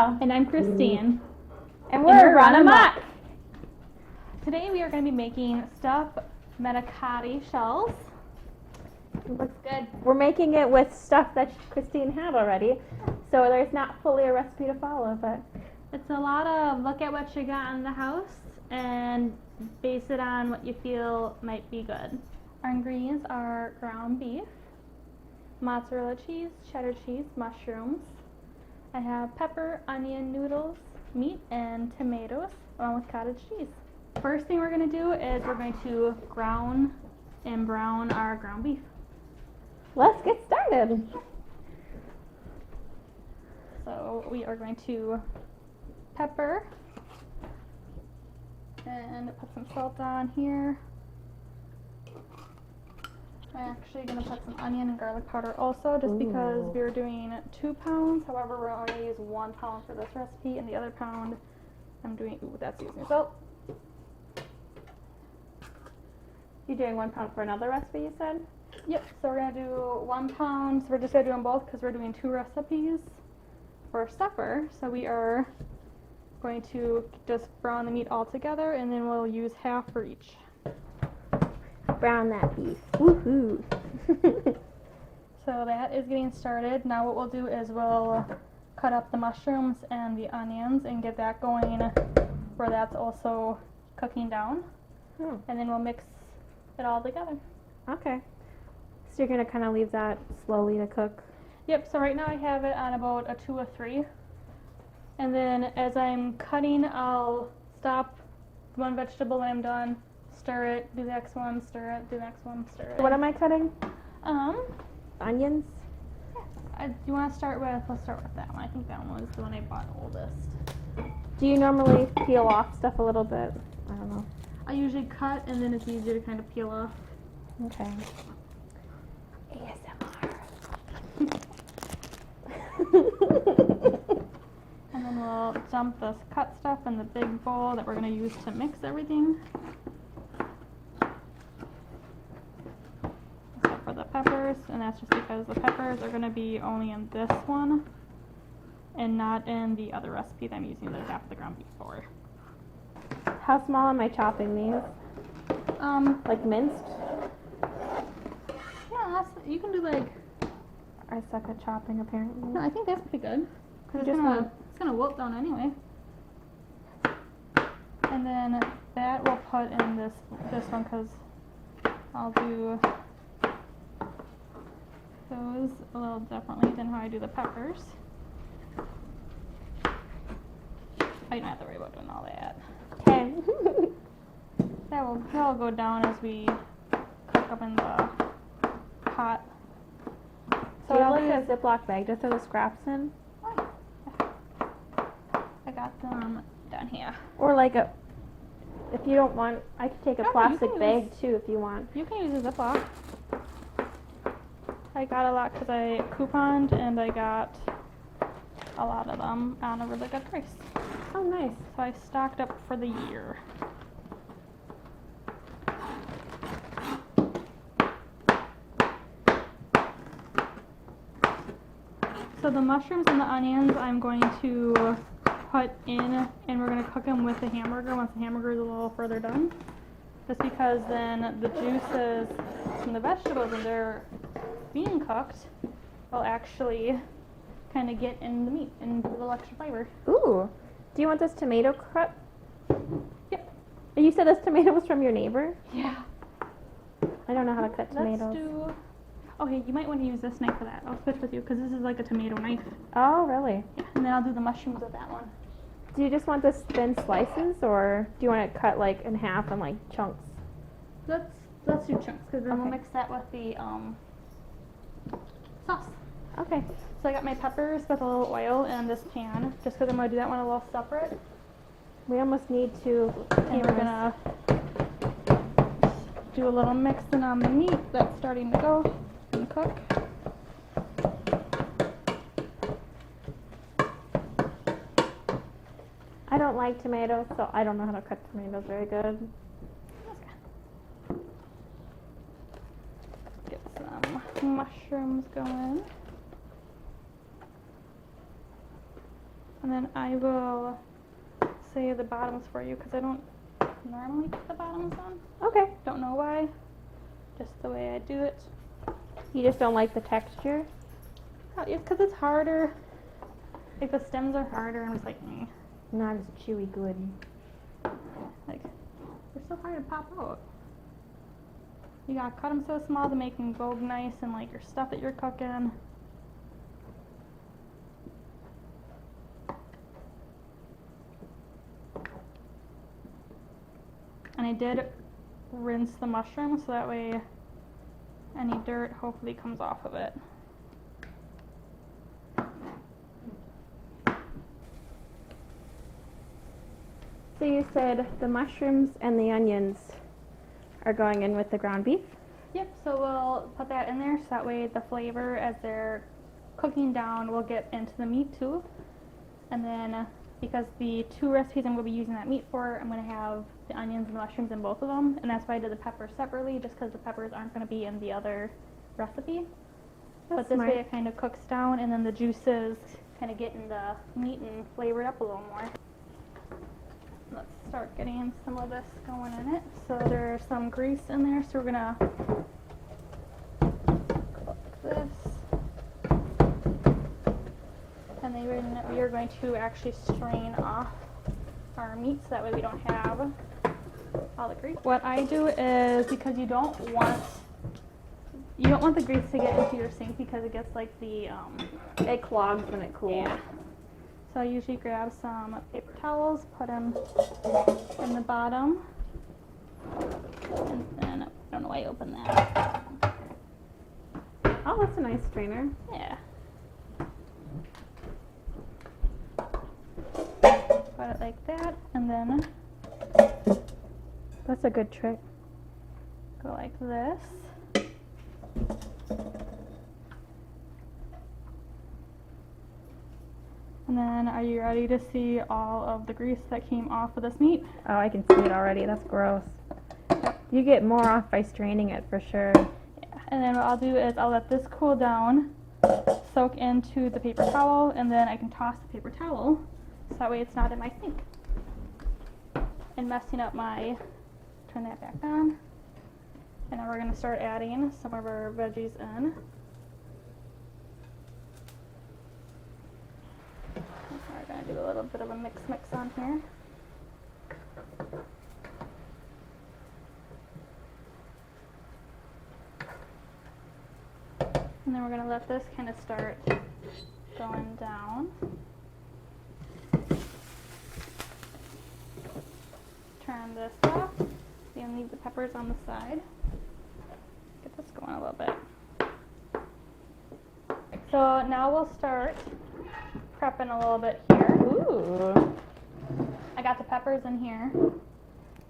Sarah. And I'm Kristine. And we're Run Run Amok. Today we are going to be making stuffed manicotti shells. It looks good. We're making it with stuff that Kristine had already, so there's not fully a recipe to follow, but It's a lot of look at what you got in the house and base it on what you feel might be good. Our ingredients are ground beef, mozzarella cheese, cheddar cheese, mushrooms. I have pepper, onion, noodles, meat, and tomatoes, along with cottage cheese. First thing we're going to do is we're going to ground and brown our ground beef. let's get started. So we are going to pepper and put some salt on here. I'm actually going to put some onion and garlic powder also, just because we're doing 2 pounds. However, we're only going to use 1 pound for this recipe, and the other pound I'm doing, that's seasoning salt. You're doing 1 pound for another recipe, you said? Yep, so we're going to do 1 pound. So we're just going to do them both because we're doing 2 recipes for supper. So we are going to just brown the meat all together, and then we'll use half for each. Brown that beef. Woohoo! So that is getting started. Now what we'll do is we'll cut up the mushrooms and the onions and get that going where that's also cooking down. Oh, And then we'll mix it all together. okay. So you're going to kind of leave that slowly to cook? Yep, so right now I have it on about a 2 or 3. And then as I'm cutting, I'll stop one vegetable when I'm done, stir it, do the next one, stir it, do the next one, stir it. What am I cutting? Onions? You want to start with, let's start with that one. I think that one was the one I bought oldest. Do you normally peel off stuff a little bit? I don't know. I usually cut, and then it's easier to kind of peel off. Okay. ASMR. And then we'll dump this cut stuff in the big bowl that we're going to use to mix everything. Except for the peppers, and that's just because the peppers are going to be only in this one and not in the other recipe that I'm using the half of the ground beef for. How small am I chopping these? Like minced? Yeah, you can do like, I suck at chopping apparently. no, I think that's pretty good. Because Just it's gonna wilt down anyway. And then that we'll put in this one, because I'll do those a little differently than how I do the peppers. I don't have to worry about doing all that. Okay. That'll go down as we cook up in the pot. So you have like a Ziploc bag to throw the scraps in? I got them down here. Or like a, if you don't want, I could take a No, you plastic can bag use- too if you want. You can use a Ziploc. I got a lot because I couponed, and I got a lot of them on a really good price. Oh, nice. So I stocked up for the year. So the mushrooms and the onions I'm going to put in, and we're going to cook them with the hamburger once the hamburger is a little further done. Just because then the juices from the vegetables when they're being cooked will actually kind of get in the meat and give a little extra flavor. Ooh. Do you want this tomato cut? Yep. You said this tomato was from your neighbor? Yeah. I don't know how to cut tomatoes. Let's do... Okay, you might want to use this knife for that. I'll switch with you because this is like a tomato knife. Oh, really? Yeah, and then I'll do the mushrooms with that one. Do you just want this thin slices, or do you want it cut like in half and like chunks? Let's do chunks, because then we'll Okay. mix that with the sauce. Okay. So I got my peppers with a little oil in this pan, just because I'm going to do that one a little separate. We almost need to. And we're going to do a little mixing on the meat that's starting to go and cook. I don't like tomatoes, so I don't know how to cut tomatoes very good. Get some mushrooms going. And then I will save the bottoms for you because I don't normally put the bottoms on. Okay. Don't know why. Just the way I do it. You just don't like the texture? It's because it's harder. Like the stems are harder and it's like, Not as chewy good. like they're so hard to pop out. You gotta cut them so small to make them go nice and like your stuff that you're cooking. And I did rinse the mushroom so that way any dirt hopefully comes off of it. So you said the mushrooms and the onions are going in with the ground beef? Yep, so we'll put that in there so that way the flavor as they're cooking down will get into the meat too. And then because the 2 recipes I'm going to be using that meat for, I'm going to have the onions and the mushrooms in both of them. And that's why I did the peppers separately, just because the peppers aren't going to be in the other recipe. But this way it kind of cooks down and then the juices kind of get in the meat and flavor it up a little more. Let's start getting some of this going in it. So there's some grease in there, so we're gonna cook this. And then we are going to actually strain off our meat so that way we don't have all the grease. What I do is, because you don't want the grease to get into your sink because it gets like the It clogs when it cools. yeah. So I usually grab some paper towels, put them in the bottom, and then, I don't know why I opened that. Oh, that's a nice strainer. Yeah. Put it like that, and then That's a good trick. go like this. And then, are you ready to see all of the grease that came off of this meat? Oh, I can see it already. That's gross. You get more off by straining it for sure. Yeah. And then what I'll do is I'll let this cool down, soak into the paper towel, and then I can toss the paper towel so that way it's not in my sink and messing up my, turn that back on. And now we're going to start adding some of our veggies in. We're going to do a little bit of a mix on here. And then we're going to let this kind of start going down. Turn this off. You'll leave the peppers on the side. Get this going a little bit. So now we'll start prepping a little bit here. Ooh. I got the peppers in here,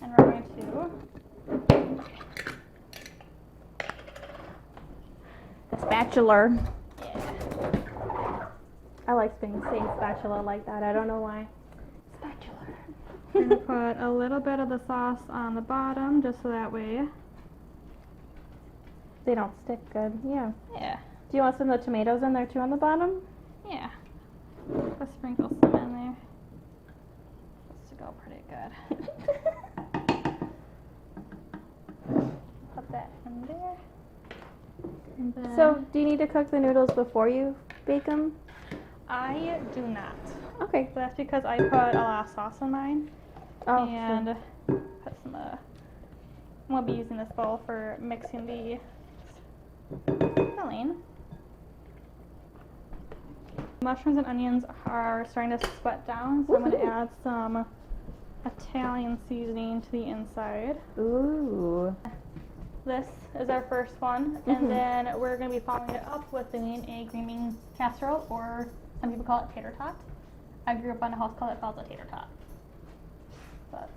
and we're going to The spatula. yeah. I like saying spatula like that. I don't know why. Spatula. I'm going to put a little bit of the sauce on the bottom just so that way. They don't stick good. Yeah. Yeah. Do you want some of the tomatoes in there too on the bottom? Yeah. Let's sprinkle some in there. This to go pretty good. Put that in there. And then So, do you need to cook the noodles before you bake them? I do not. Okay. But that's because I put a lot of sauce in mine. Oh, And put some I'm going to be using this bowl for mixing the filling. Mushrooms and onions are starting to sweat down, so I'm going to add some Italian seasoning to the inside. Ooh. This is our first one, and then we're going to be following it up with doing a green bean casserole, or some people call it tater tot. I grew up on a house called a tater tot. But,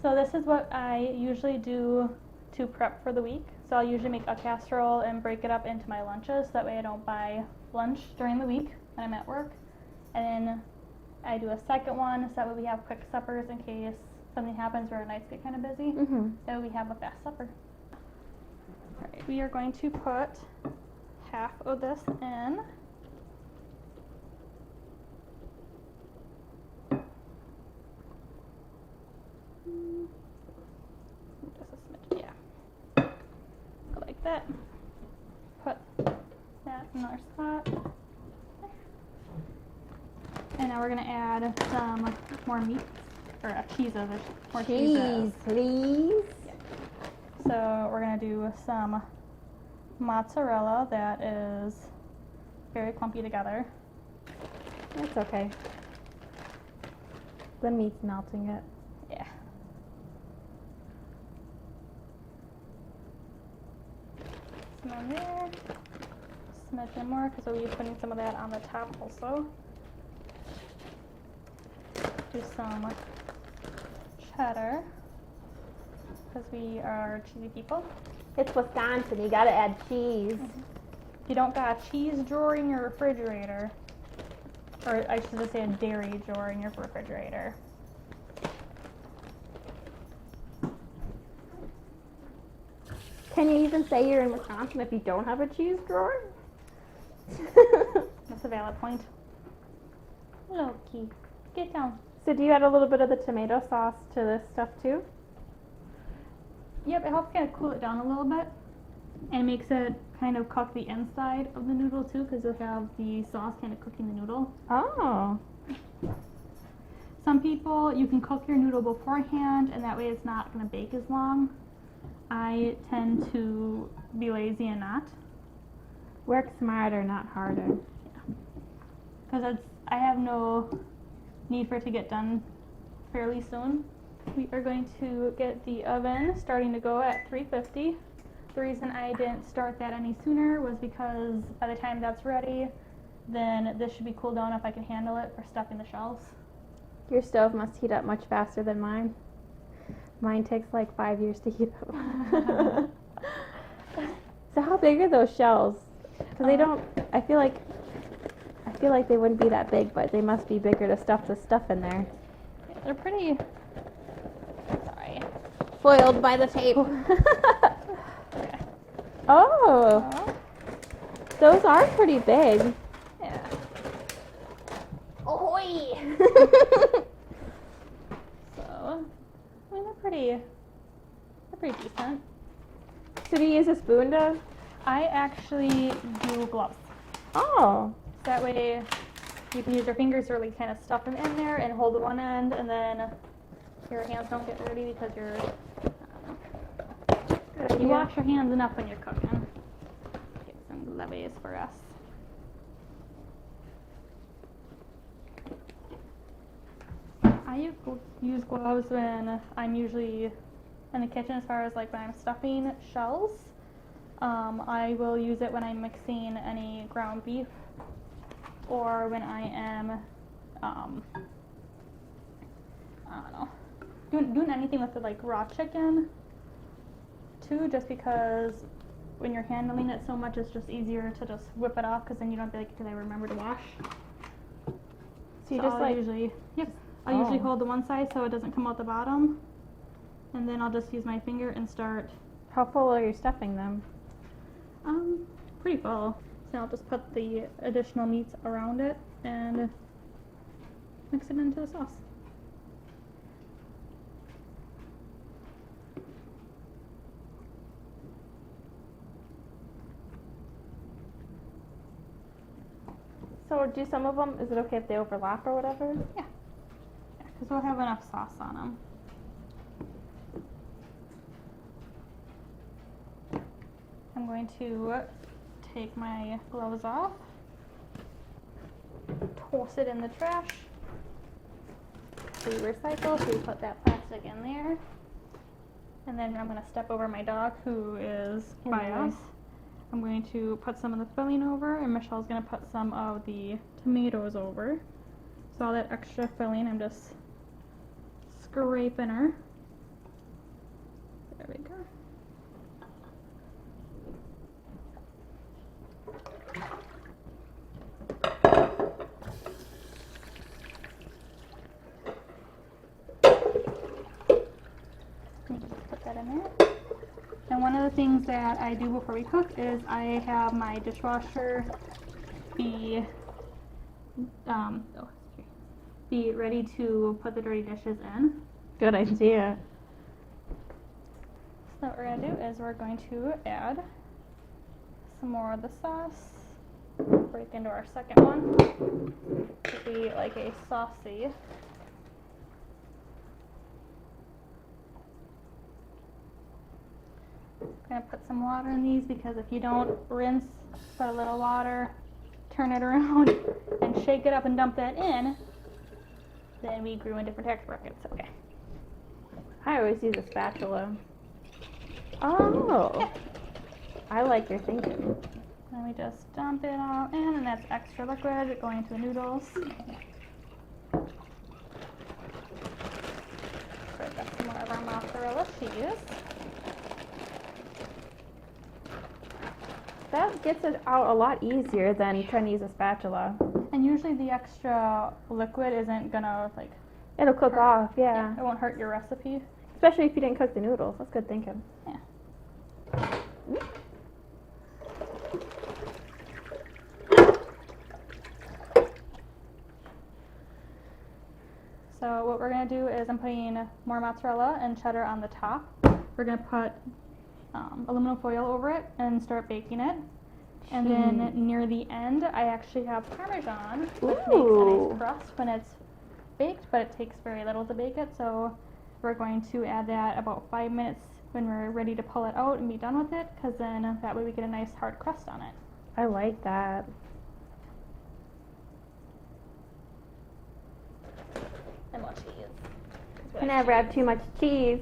So this is what I usually do to prep for the week. So I'll usually make a casserole and break it up into my lunches. That way I don't buy lunch during the week when I'm at work. And then I do a second one so that way we have quick suppers in case something happens or our nights get kind of busy. So we have a fast supper. Alright, we are going to put half of this in. that. Put that in our spot. And now we're gonna add some more meat, or cheeses, more cheeses. Please. So we're gonna do some mozzarella that is very clumpy together. That's okay. The meat's melting it. Yeah. Some on there. Smidgen more because we'll be putting some of that on the top also. Do some cheddar because we are cheesy people. It's Wisconsin. You gotta add cheese. If you don't got a cheese drawer in your refrigerator, or I should just say a dairy drawer in your refrigerator. Can you even say you're in Wisconsin if you don't have a cheese drawer? That's a valid point. Loki, get down. So do you add a little bit of the tomato sauce to this stuff too? Yep, it helps kind of cool it down a little bit. And it makes it kind of cook the inside of the noodle too, because you'll have the sauce kind of cooking the noodle. Oh. Some people, you can cook your noodle beforehand, and that way it's not going to bake as long. I tend to be lazy and not. Work smarter, not harder. Because I have no need for it to get done fairly soon. We are going to get the oven starting to go at 350. The reason I didn't start that any sooner was because by the time that's ready, then this should be cooled down if I can handle it for stuffing the shells. Your stove must heat up much faster than mine. Mine takes like 5 years to heat up. So how big are those shells? Because they don't, I feel like they wouldn't be that big, but they must be bigger to stuff the stuff in there. They're pretty, sorry. Foiled by the tape. Okay. Oh, those are pretty big. Yeah. Ahoy! So, I mean, they're pretty decent. So do you use a spoon to? I actually do gloves. Oh. That way you can use your fingers to really kind of stuff them in there and hold one end, and then your hands don't get dirty because you wash your hands enough when you're cooking. Get some gloves for us. I use gloves when I'm usually in the kitchen, as far as like when I'm stuffing shells. I will use it when I'm mixing any ground beef, or when I am, I don't know, doing anything with the like raw chicken too, just because when you're handling it so much, it's just easier to just whip it off, because then you don't have to like, did I remember to wash? So you just like usually, yep, I'll usually hold the one side so it doesn't come out the bottom, and then I'll just use my finger and start. How full are you stuffing them? Pretty full. So I'll just put the additional meats around it and mix it into the sauce. So do some of them, is it okay if they overlap or whatever? Yeah, because we'll have enough sauce on them. I'm going to take my gloves off, toss it in the trash. We recycle, so we put that plastic in there. And then I'm going to step over my dog, who is by us. I'm going to put some of the filling over, and Michelle's going to put some of the tomatoes over. So all that extra filling, I'm just scraping her. There we go. Put that in there. And one of the things that I do before we cook is I have my dishwasher be ready to put the dirty dishes in. Good idea. So what we're going to do is we're going to add some more of the sauce. Break into our second one. To be like a saucy. I'm gonna put some water in these because if you don't rinse, put a little water, turn it around, and shake it up and dump that in, then we grew in different tax brackets. Okay. I always use a spatula. Oh, I like your thinking. Then we just dump it all in, and that's extra liquid going into the noodles. Break up some more of our mozzarella cheese. That gets it out a lot easier than trying to use a spatula. And usually the extra liquid isn't gonna like. It'll cook off, yeah. It won't hurt your recipe. Especially if you didn't cook the noodles. That's good thinking. Yeah. So what we're going to do is I'm putting more mozzarella and cheddar on the top. We're going to put aluminum foil over it and start baking it. And then near the end, I actually have Parmesan, which makes a nice crust when it's baked, but it takes very little to bake it. So we're going to add that about 5 minutes when we're ready to pull it out and be done with it, because then that way we get a nice hard crust on it. I like that. And more cheese. Can never have too much cheese.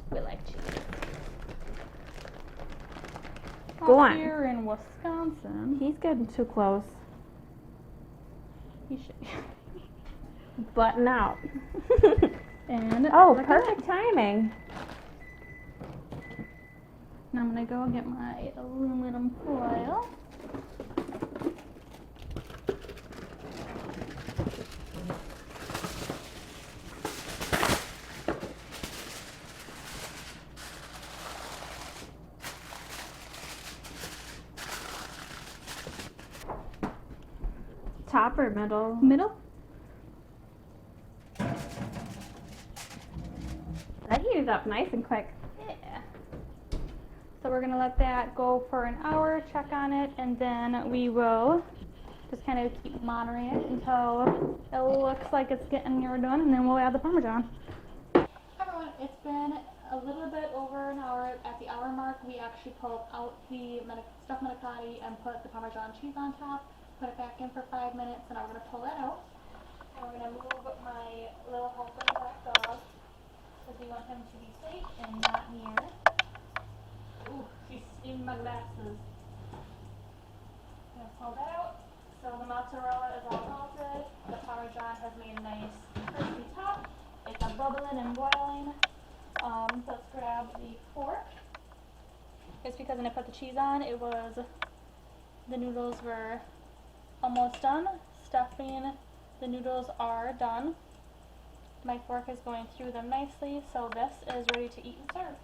We like cheese. Go on. Here in Wisconsin. He's getting too close. He should. Button out. And oh, perfect timing. Now I'm gonna go get my aluminum foil. Top or middle? Middle. That heated up nice and quick. Yeah. So we're gonna let that go for an hour, check on it, and then we will just kind of keep monitoring it until it looks like it's getting near done, and then we'll add the Parmesan. Everyone, it's been a little bit over an hour. At the hour mark, we actually pulled out the stuffed manicotti and put the Parmesan cheese on top, put it back in for 5 minutes, and now we're gonna pull that out. And we're gonna move my little helper black dog, because we want him to be safe and not near. Ooh, she's in my glasses. I'm gonna pull that out. So the mozzarella is all melted. The Parmesan has made a nice crispy top. It's a bubbling and boiling. Let's grab the fork. It's because when I put the cheese on, the noodles were almost done. Stuffing the noodles are done. My fork is going through them nicely, so this is ready to eat and serve.